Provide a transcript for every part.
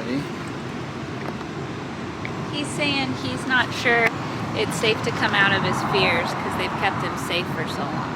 buddy. He's saying he's not sure it's safe to come out of his fears because they've kept him safe for so long.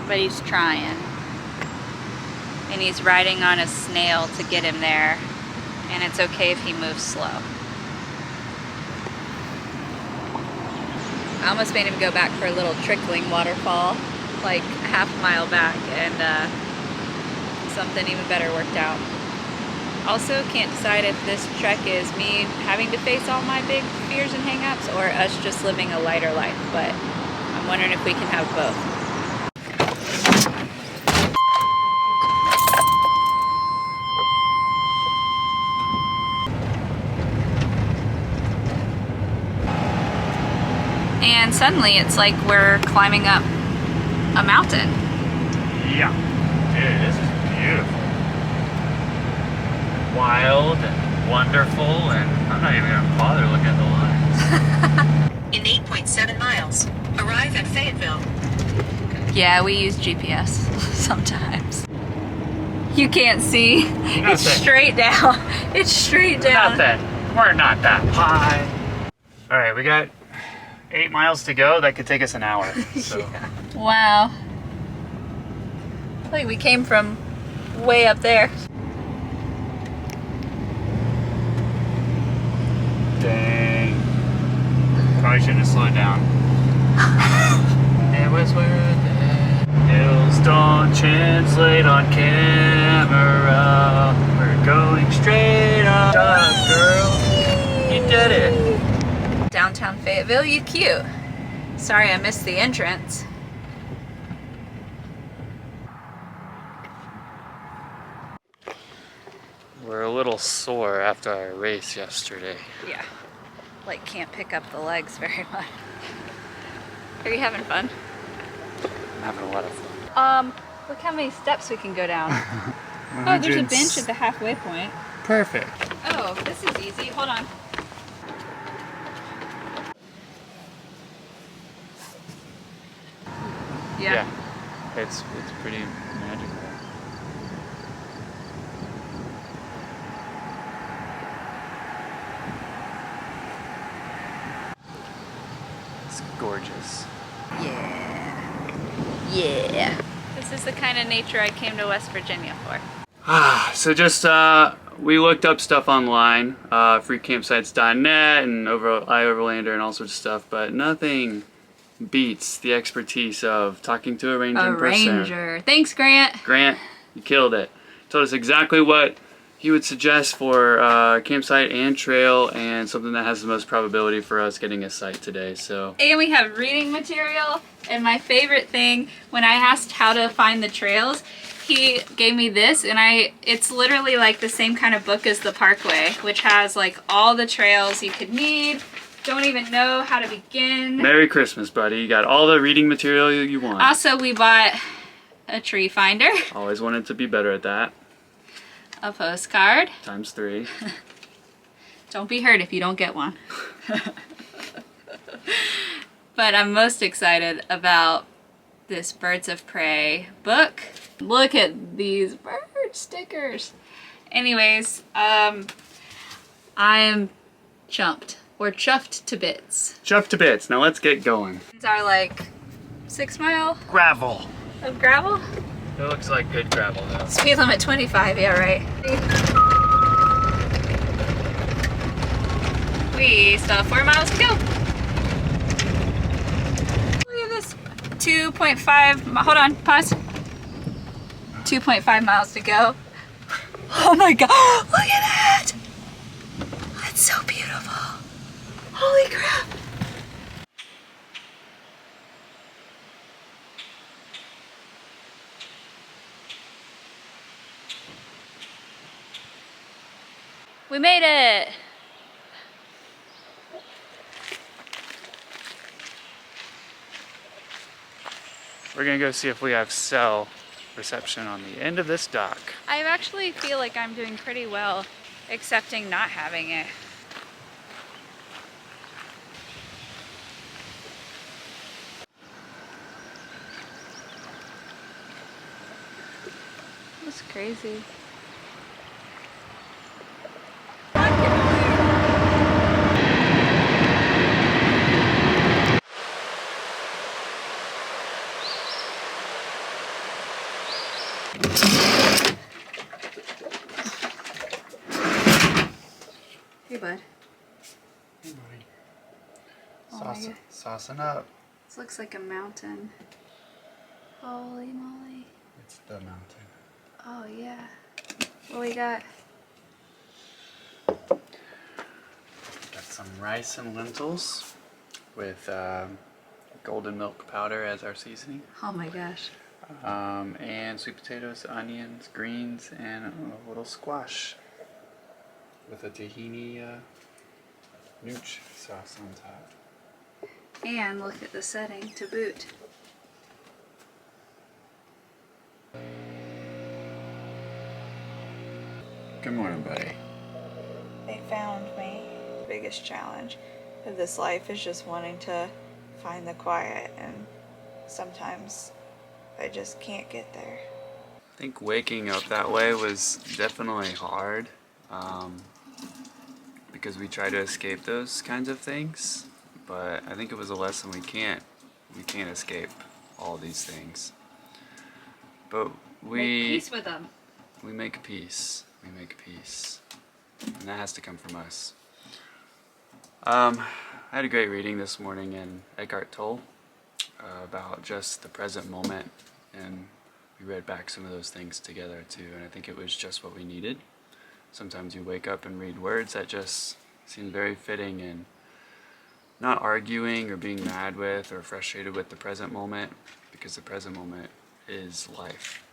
But he's trying. And he's riding on a snail to get him there. And it's okay if he moves slow. I almost made him go back for a little trickling waterfall, like a half mile back, and something even better worked out. Also, can't decide if this trek is me having to face all my big fears and hang-ups or us just living a lighter life, but I'm wondering if we can have both. And suddenly it's like we're climbing up a mountain. Yeah. Dude, this is beautiful. Wild and wonderful, and I'm not even gonna bother looking at the lines. In 8.7 miles, arrive at Fayetteville. Yeah, we use GPS sometimes. You can't see. It's straight down. It's straight down. We're not that high. All right, we got 8 miles to go. That could take us an hour. So. Yeah. Wow. Like we came from way up there. Dang. Probably shouldn't have slowed down. It was worth it. Hills don't translate on camera. We're going straight up, girl. You did it. Downtown Fayetteville, you cute. Sorry I missed the entrance. We're a little sore after our race yesterday. Yeah. Like can't pick up the legs very much. Are you having fun? I'm having a lot of fun. Look how many steps we can go down. Oh, there's a bench at the halfway point. Perfect. Oh, this is easy. Hold on. Yeah. It's pretty magical. It's gorgeous. Yeah. This is the kind of nature I came to West Virginia for. So just we looked up stuff online, freecampsites.net and iOverlander and all sorts of stuff, but nothing beats the expertise of talking to a ranger in person. Ranger. Thanks, Grant. Grant, you killed it. Told us exactly what he would suggest for campsite and trail and something that has the most probability for us getting a site today. So. And we have reading material, and my favorite thing, when I asked how to find the trails, he gave me this, and it's literally like the same kind of book as the Parkway, which has like all the trails you could need. Don't even know how to begin. Merry Christmas, buddy. You got all the reading material you want. Also, we bought a tree finder. Always wanted to be better at that. A postcard. ×3. Don't be hurt if you don't get one. But I'm most excited about this Birds of Prey book. Look at these bird stickers. Anyways, I am chumped. Or chuffed to bits. Chuffed to bits. Now let's get going. These are like 6 miles Gravel. of gravel. It looks like good gravel though. Speed limit 25, yeah, right. We still have 4 miles to go. Look at this. 2.5, hold on, pause. 2.5 miles to go. Oh my god, look at that! That's so beautiful. Holy crap. We made it! We're gonna go see if we have cell reception on the end of this dock. I actually feel like I'm doing pretty well accepting not having it. That's crazy. Hey, bud. Hey, buddy. Oh my God. Saucing up. This looks like a mountain. Holy moly. It's the mountain. Oh, yeah. What we got? Got some rice and lentils with golden milk powder as our seasoning. Oh my gosh. And sweet potatoes, onions, greens, and a little squash with a tahini nooch sauce on top. And look at the setting to boot. Good morning, buddy. They found me. The biggest challenge of this life is just wanting to find the quiet, and sometimes I just can't get there. I think waking up that way was definitely hard because we try to escape those kinds of things, but I think it was a lesson we can't escape all these things. But we Make peace with them. We make peace. We make peace. And that has to come from us. I had a great reading this morning in Eckhart Tolle about just the present moment, and we read back some of those things together too, and I think it was just what we needed. Sometimes you wake up and read words that just seem very fitting, and not arguing or being mad with or frustrated with the present moment, because the present moment is life.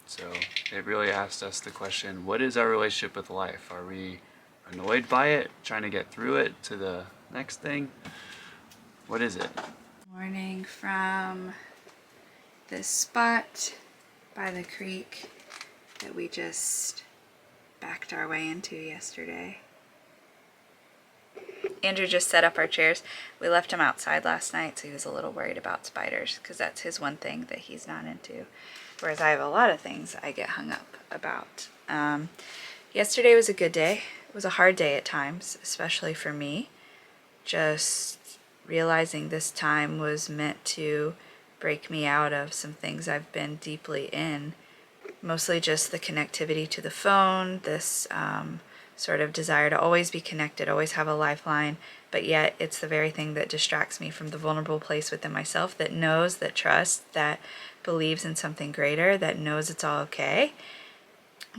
So it really asked us the question, what is our relationship with life? Are we annoyed by it, trying to get through it to the next thing? What is it? Morning from this spot by the creek that we just backed our way into yesterday. Andrew just set up our chairs. We left him outside last night, so he was a little worried about spiders, because that's his one thing that he's not into. Whereas I have a lot of things I get hung up about. Yesterday was a good day. It was a hard day at times, especially for me. Just realizing this time was meant to break me out of some things I've been deeply in. Mostly just the connectivity to the phone, this sort of desire to always be connected, always have a lifeline, but yet it's the very thing that distracts me from the vulnerable place within myself that knows, that trusts, that believes in something greater, that knows it's all okay.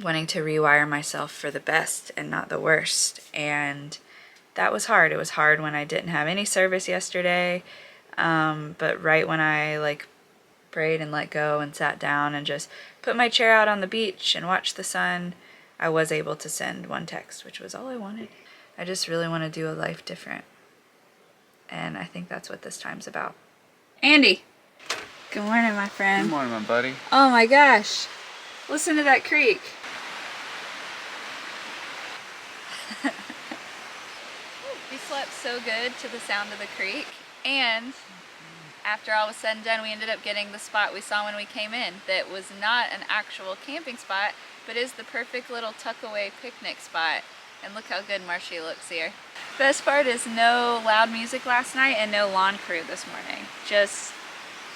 Wanting to rewire myself for the best and not the worst. And that was hard. It was hard when I didn't have any service yesterday, but right when I prayed and let go and sat down and just put my chair out on the beach and watched the sun, I was able to send one text, which was all I wanted. I just really want to do a life different. And I think that's what this time's about. Andy! Good morning, my friend. Good morning, my buddy. Oh my gosh. Listen to that creek. We slept so good to the sound of the creek, and after all was said and done, we ended up getting the spot we saw when we came in that was not an actual camping spot, but is the perfect little tuck-away picnic spot. And look how good Marshy looks here. Best part is no loud music last night and no lawn crew this morning. Just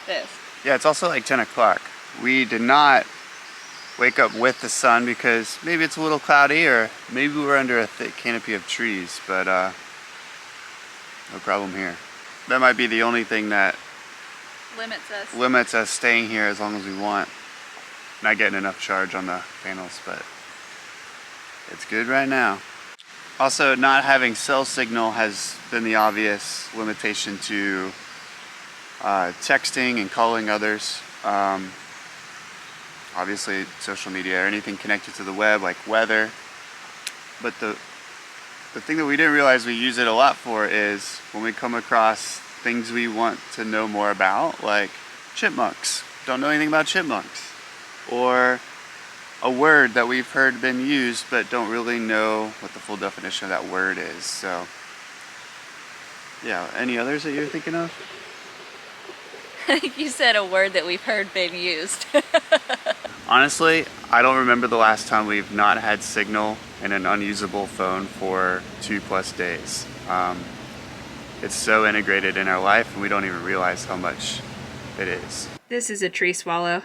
this. Yeah, it's also like 10 o'clock. We did not wake up with the sun because maybe it's a little cloudy or maybe we're under a thick canopy of trees, but no problem here. That might be the only thing that limits us staying here as long as we want. Not getting enough charge on the panels, but it's good right now. Also, not having cell signal has been the obvious limitation to texting and calling others. Obviously, social media or anything connected to the web, like weather. But the thing that we didn't realize we use it a lot for is when we come across things we want to know more about, like chipmunks. Don't know anything about chipmunks. Or a word that we've heard been used but don't really know what the full definition of that word is. So, yeah, any others that you're thinking of? You said a word that we've heard been used. Honestly, I don't remember the last time we've not had signal in an unusable phone for 2+ days. It's so integrated in our life and we don't even realize how much it is. This is a tree swallow.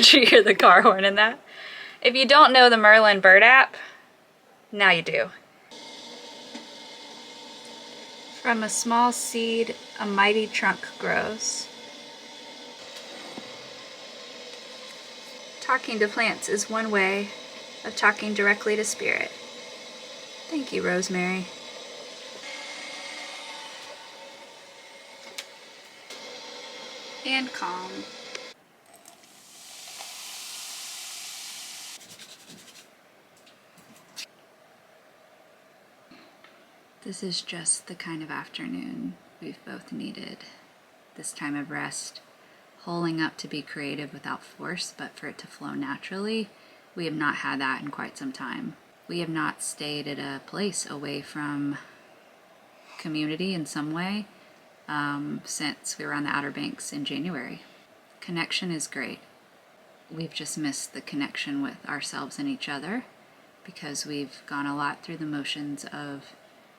Did you hear the car horn in that? If you don't know the Merlin bird app, now you do. From a small seed, a mighty trunk grows. Talking to plants is one way of talking directly to spirit. Thank you, Rosemary. And calm. This is just the kind of afternoon we've both needed. This time of rest, holding up to be creative without force, but for it to flow naturally. We have not had that in quite some time. We have not stayed at a place away from community in some way since we were on the Outer Banks in January. Connection is great. We've just missed the connection with ourselves and each other because we've gone a lot through the motions of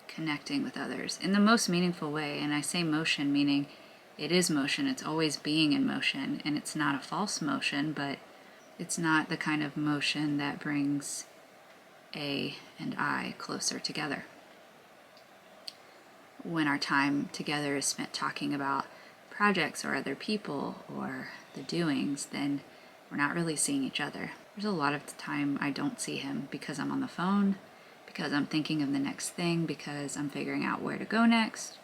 connecting with others in the most meaningful way. And I say motion meaning it is motion, it's always being in motion, and it's not a false motion, but it's not the kind of motion that brings A and I closer together. When our time together is spent talking about projects or other people or the doings, then we're not really seeing each other. There's a lot of the time I don't see him because I'm on the phone, because I'm thinking of the next thing, because I'm figuring out where to go next,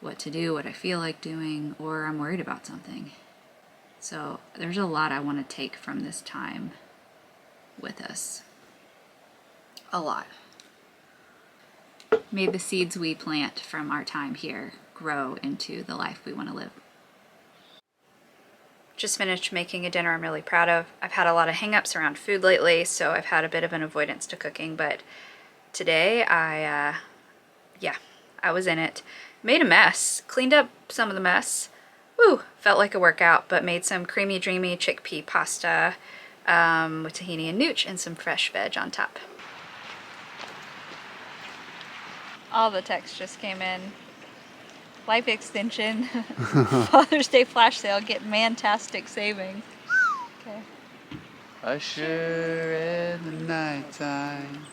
what to do, what I feel like doing, or I'm worried about something. So there's a lot I want to take from this time with us. A lot. May the seeds we plant from our time here grow into the life we want to live. Just finished making a dinner I'm really proud of. I've had a lot of hang-ups around food lately, so I've had a bit of an avoidance to cooking, but today I was in it. Made a mess, cleaned up some of the mess. Woo, felt like a workout, but made some creamy dreamy chickpea pasta with tahini and nooch and some fresh veg on top. All the text just came in. Life extension, Father's Day flash sale, get mantastic savings. Okay. Usher in the nighttime.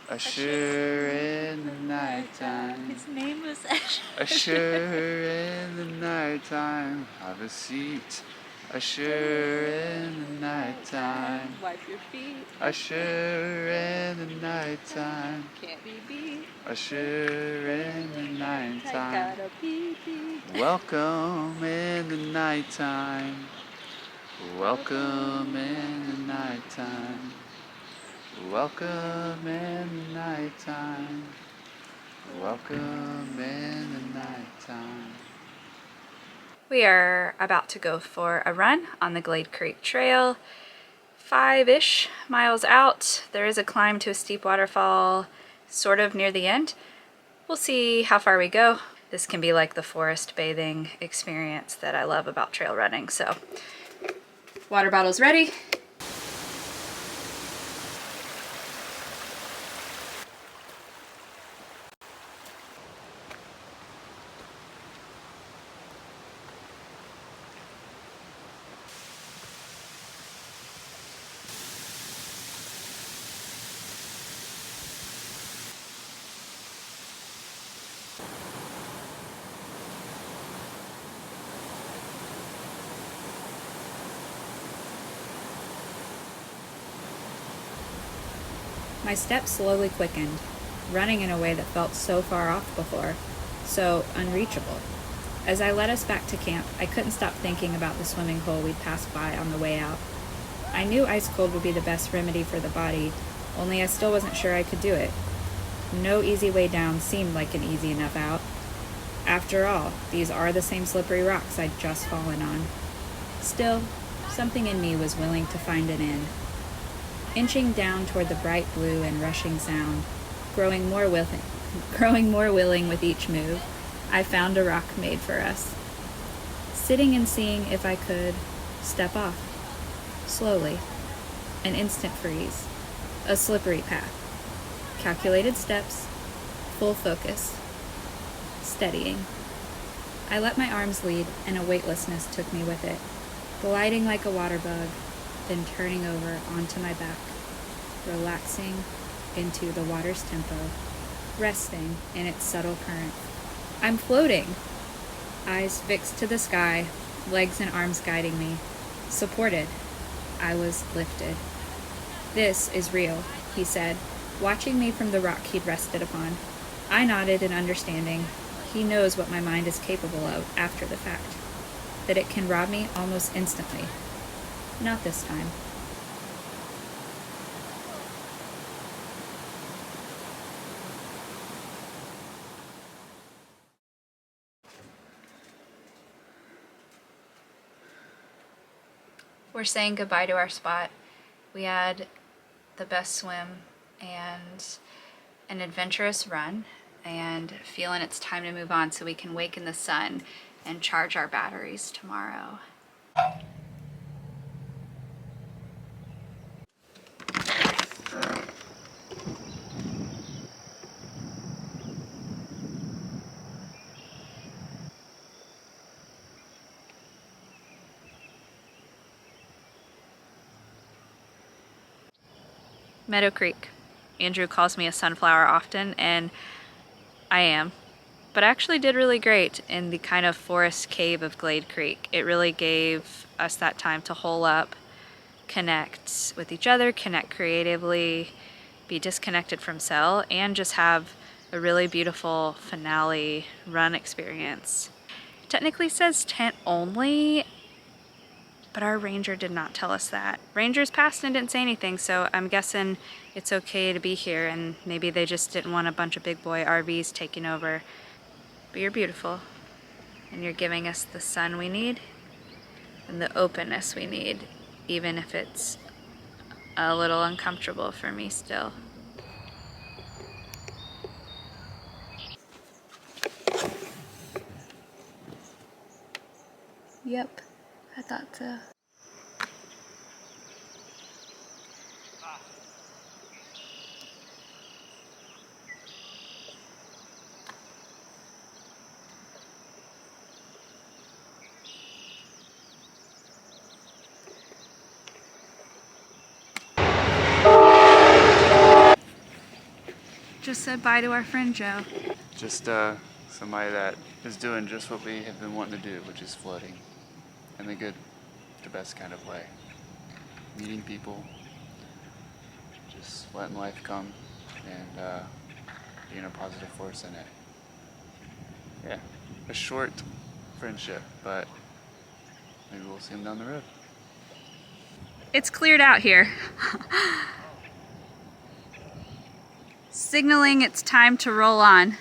Usher in the nighttime. His name was Usher. Usher in the nighttime. Have a seat. Usher in the nighttime. Wipe your feet. Usher in the nighttime. Can't be beat. Usher in the nighttime. I got a pee-pee. Welcome in the nighttime. Welcome in the nighttime. Welcome in the nighttime. Welcome in the nighttime. We are about to go for a run on the Glade Creek Trail. 5-ish miles out. There is a climb to a steep waterfall sort of near the end. We'll see how far we go. This can be like the forest bathing experience that I love about trail running. So, water bottle's ready. My steps slowly quickened, running in a way that felt so far off before, so unreachable. As I led us back to camp, I couldn't stop thinking about the swimming hole we'd passed by on the way out. I knew ice cold would be the best remedy for the body, only I still wasn't sure I could do it. No easy way down seemed like an easy enough out. After all, these are the same slippery rocks I'd just fallen on. Still, something in me was willing to find an end. Inching down toward the bright blue and rushing sound, growing more willing with each move, I found a rock made for us. Sitting and seeing if I could step off, slowly, an instant freeze, a slippery path, calculated steps, full focus, steadying. I let my arms lead, and a weightlessness took me with it, gliding like a water bug, then turning over onto my back, relaxing into the water's tempo, resting in its subtle current. I'm floating, eyes fixed to the sky, legs and arms guiding me. Supported. I was lifted. "This is real," he said, watching me from the rock he'd rested upon. I nodded in understanding. He knows what my mind is capable of after the fact, that it can rob me almost instantly. Not this time. We're saying goodbye to our spot. We had the best swim and an adventurous run, and feeling it's time to move on so we can wake in the sun and charge our batteries tomorrow. Meadow Creek. Andrew calls me a sunflower often, and I am. But I actually did really great in the kind of forest cave of Glade Creek. It really gave us that time to hole up, connect with each other, connect creatively, be disconnected from cell, and just have a really beautiful finale run experience. It technically says tent only, but our ranger did not tell us that. Rangers passed and didn't say anything, so I'm guessing it's okay to be here, and maybe they just didn't want a bunch of big boy RVs taking over. But you're beautiful, and you're giving us the sun we need and the openness we need, even if it's a little uncomfortable for me still. Yep, I thought so. Just said bye to our friend Joe. Just somebody that is doing just what we have been wanting to do, which is floating in the best kind of way. Meeting people, just letting life come, and being a positive force in it. Yeah, a short friendship, but maybe we'll see him down the road. It's cleared out here. Signaling it's time to roll on.